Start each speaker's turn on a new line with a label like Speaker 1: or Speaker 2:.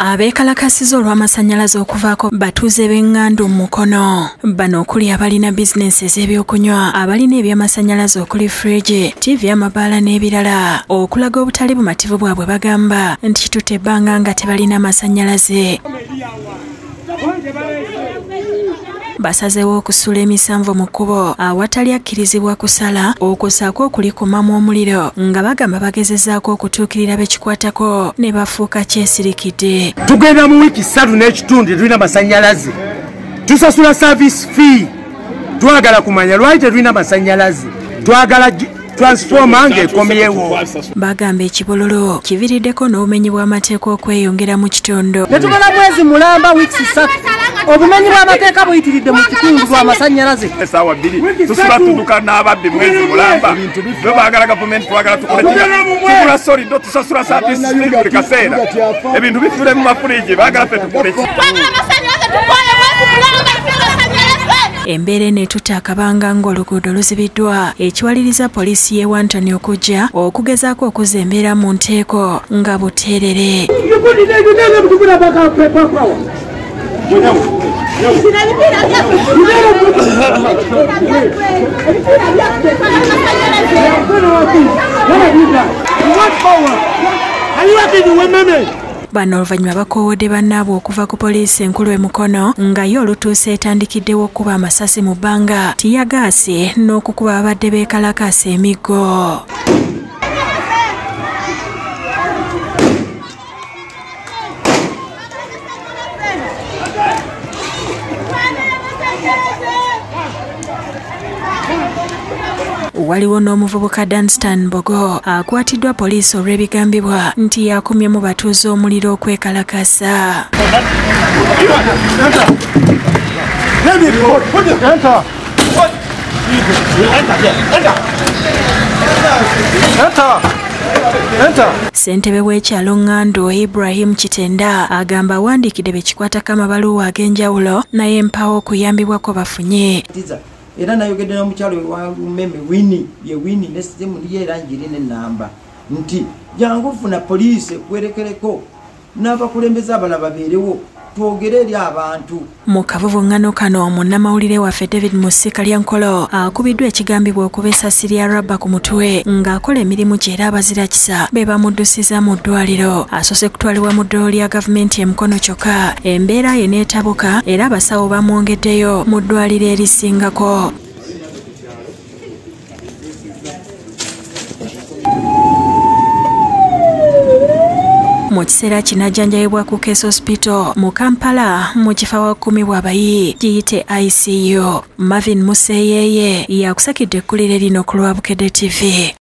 Speaker 1: Abeekalakasiza olw'amasannyalaze okuvaako batuuze b'Engando mu Mukono. Bano okuli abalina bizinensi ez'ebyokunywa, abalina eby'amasannyalaze okuli fridge, TV, amabaala n'ebirala. Okulaga obutali bumativu bwabwe bagamba nti kitutte ebbanga nga tebalina masannyalaze. Basazeewo okusula emisanvu mu kkubo awatali akkirizibwa kusala okusaako okulikumamu omuliro nga bagamba bagezezzaako okutuukirira bekikwatako ne bafuuka kyesirikidde.
Speaker 2: Tugenda mu wiiki 3 n'ekitundu tulina masannyalaze. Tusasula service fee. Twagala kumanya lwaki tetulina masannyalaze. Twagala transforma ng'ekomyewo.
Speaker 1: Bagamba ekibololo kiviiriddeko n'obumenyi bw'amateeka okweyongera mu kitundu.
Speaker 3: Ne tumala mwezi mulamba wiiki 3. Obumenyi bw'amateeka buyitiridde mu kitundu lw'amasannyalaze.
Speaker 4: Essaawa 2 tusula tudduka n'ababbi mwezi mulamba. Bwe baagala gavumenti twagala tukole tugula solido tusasula saavisi buli kaseera. Ebintu bifiire mu mafuriji baagala ffe tukole ki?
Speaker 1: Embeera eneetuta akabanga ng'oluguudo luzibiddwa ekiwaliriza poliisi y'e Wantoni okujja okugezaako okuzza embeera mu nteeko nga buteerere. Bano oluvannyuma bakoowodde bannaabwe okuva ku poliisi enkulu e Mukono nga yo olutuuse etandikiddewo okuba amasasi mu bbanga, tiyagaasi n'okukuba abadde beekalakaasa emiggo. Waliwo n'omuvubuka Danstan Bogo akwatiddwa poliisi olw'ebigambibwa nti yakumye mu batuuze omuliro okwekalakasa. Ssentebe w'ekyalo Ngando Ibrahim Kitenda agamba awandiikidde bekikwatako amabaluwa ag'enjawulo naye empawo okuyambibwako bafunye.
Speaker 3: Era nayogedde n'omukyalo wa Lumeme Winnie ye Winnie ne sitemu liye eranjiri n'ennamba nti jangu funa poliisi kwerekereko n'abakulembeze abalala babeerewo twogere eri abantu.
Speaker 1: Mu kavuvuŋŋano kano munnamawulire waffe David Musikalyankolo akubiddwa ekigambibwa okuba essasi lya rubber ku mutwe ng'akola emirimu gye era abazira kisa be bamuddusiza mu ddwaliro. Asoose kutwalibwa mu ddwaliro lya gavumenti e Mukono kyokka embeera ye n'etabuka era abasawo bamwongeddeyo mu ddwaliro erisingako. Mu kiseera kino ajjanjabibwa ku Case Hospital mu Kampala mu kifo awakuumibwa abayi giyite ICU. Marvin Museyeye yakusakidde ekkulire lino ku Lwabukedde TV.